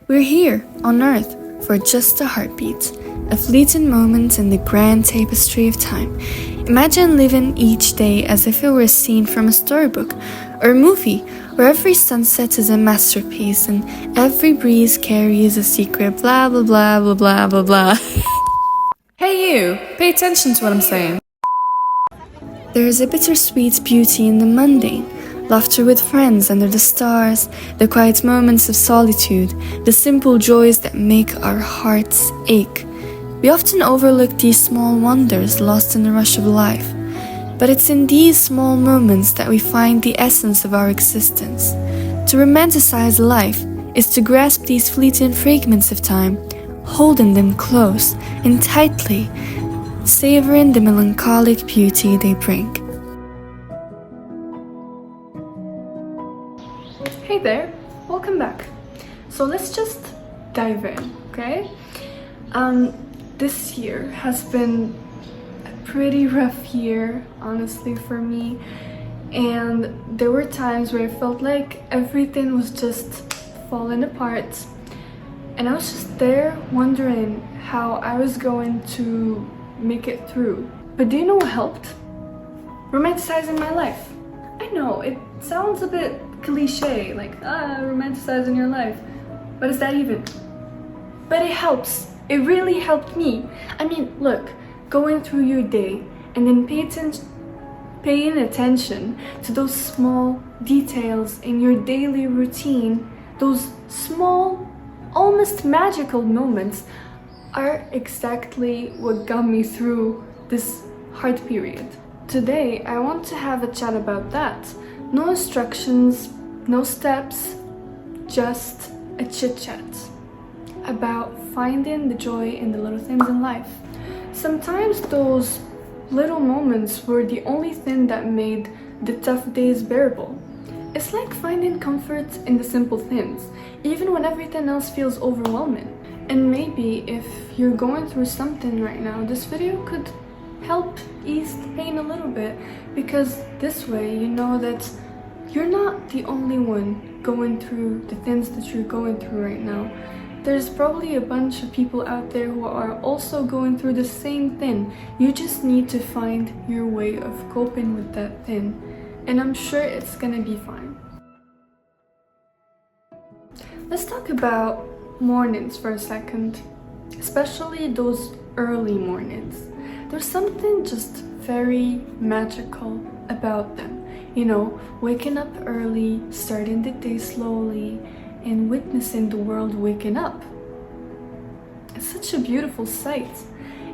We're here, on Earth, for just a heartbeat, a fleeting moment in the grand tapestry of time. Imagine living each day as if it were a scene from a storybook or a movie, where every sunset is a masterpiece and every breeze carries a secret, blah blah blah blah blah blah blah. Hey you, pay attention to what I'm saying. There is a bittersweet beauty in the mundane. Laughter with friends under the stars, the quiet moments of solitude, the simple joys that make our hearts ache. We often overlook these small wonders lost in the rush of life. But it's in these small moments that we find the essence of our existence. To romanticize life is to grasp these fleeting fragments of time, holding them close and tightly, savoring the melancholic beauty they bring. Hey there, welcome back. So let's just dive in, okay? This year has been a pretty rough year, honestly, for me. And there were times where I felt like everything was just falling apart. And I was just there wondering how I was going to make it through. But do you know what helped? Romanticizing my life. I know, it sounds a bit cliche, like, romanticizing your life. But is that even? But it helps. It really helped me. I mean, look, going through your day and then paying attention to those small details in your daily routine, those small, almost magical moments are exactly what got me through this hard period. Today, I want to have a chat about that. No instructions, no steps, just a chit-chat about finding the joy in the little things in life. Sometimes those little moments were the only thing that made the tough days bearable. It's like finding comfort in the simple things, even when everything else feels overwhelming. And maybe if you're going through something right now, this video could help ease the pain a little bit, because this way you know that you're not the only one going through the things that you're going through right now. There's probably a bunch of people out there who are also going through the same thing. You just need to find your way of coping with that thing, and I'm sure it's gonna be fine. Let's talk about mornings for a second, especially those early mornings. There's something just very magical about them. You know, waking up early, starting the day slowly, and witnessing the world waking up. It's such a beautiful sight.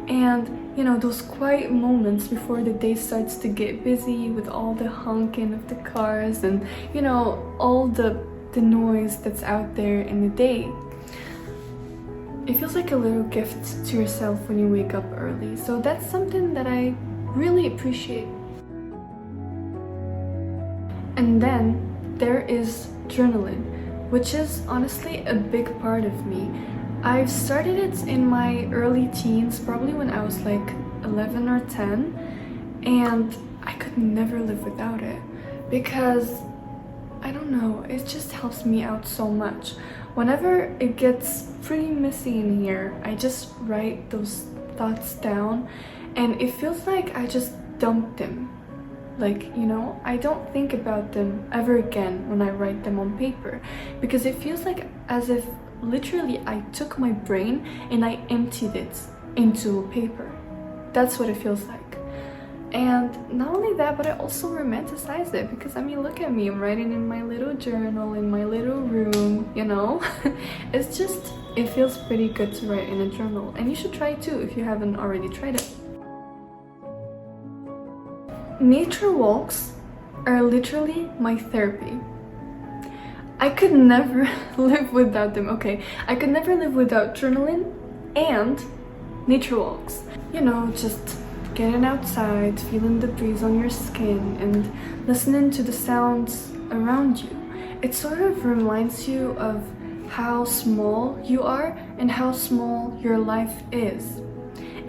And, you know, those quiet moments before the day starts to get busy with all the honking of the cars and, you know, all the noise that's out there in the day. It feels like a little gift to yourself when you wake up early. So that's something that I really appreciate. And then there is journaling, which is honestly a big part of me. I've started it in my early teens, probably when I was like 11 or 10, and I could never live without it because, I don't know, it just helps me out so much. Whenever it gets pretty messy in here, I just write those thoughts down, and it feels like I just dumped them. Like, you know, I don't think about them ever again when I write them on paper, because it feels like as if literally I took my brain and I emptied it into paper. That's what it feels like. And not only that, but I also romanticize it, because I mean, look at me, I'm writing in my little journal in my little room, you know. It's just, it feels pretty good to write in a journal, and you should try it too if you haven't already tried it. Nature walks are literally my therapy. I could never live without them. Okay, I could never live without journaling and nature walks. You know, just getting outside, feeling the breeze on your skin and listening to the sounds around you. It sort of reminds you of how small you are and how small your life is.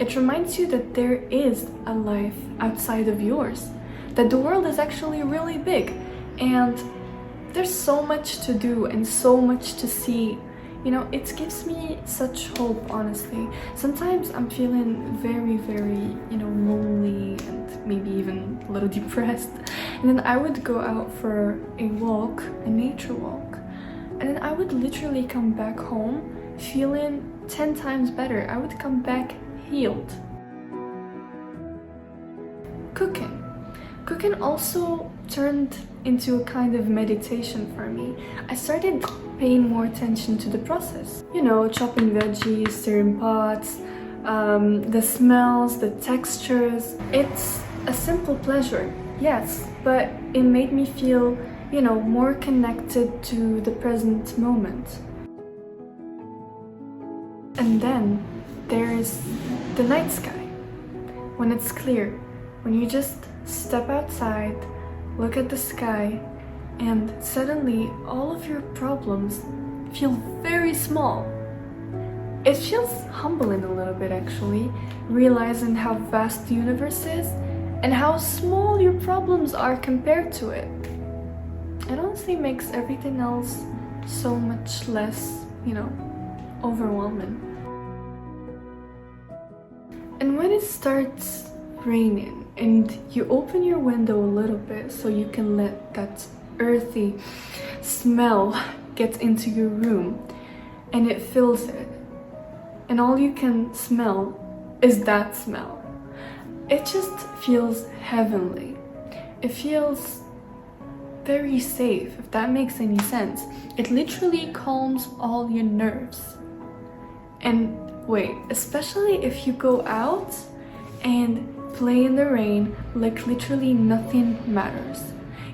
It reminds you that there is a life outside of yours, that the world is actually really big, and there's so much to do and so much to see. You know, it gives me such hope, honestly. Sometimes I'm feeling very, very, lonely and maybe even a little depressed. And then I would go out for a walk, a nature walk. And then I would literally come back home feeling 10 times better. I would come back healed. Cooking also turned into a kind of meditation for me. I started paying more attention to the process. Chopping veggies, stirring pots, the smells, the textures. It's a simple pleasure, yes, but it made me feel, more connected to the present moment. And then there's the night sky. When it's clear, when you just step outside, look at the sky, and suddenly all of your problems feel very small. It feels humbling a little bit, actually, realizing how vast the universe is and how small your problems are compared to it. It honestly makes everything else so much less, overwhelming. And when it starts raining and you open your window a little bit so you can let that earthy smell get into your room, and it fills it, and all you can smell is that smell, it just feels heavenly. It feels very safe, if that makes any sense. It literally calms all your nerves. And wait, especially if you go out and play in the rain like literally nothing matters.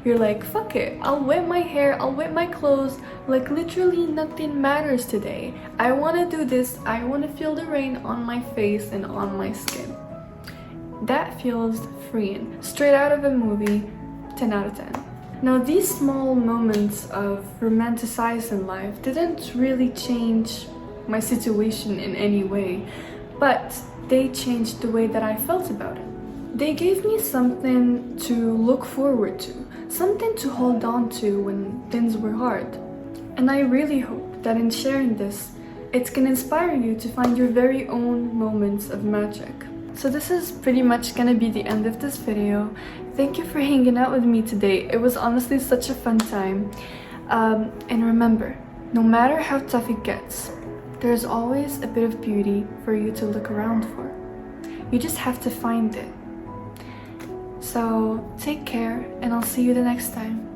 You're like, fuck it, I'll wet my hair, I'll wet my clothes, like literally nothing matters today. I want to do this, I want to feel the rain on my face and on my skin. That feels freeing. Straight out of a movie, 10 out of 10. Now, these small moments of romanticizing life didn't really change my situation in any way, but they changed the way that I felt about it. They gave me something to look forward to, something to hold on to when things were hard. And I really hope that in sharing this, it can inspire you to find your very own moments of magic. So this is pretty much gonna be the end of this video. Thank you for hanging out with me today. It was honestly such a fun time. And remember, no matter how tough it gets, there's always a bit of beauty for you to look around for. You just have to find it. So take care, and I'll see you the next time.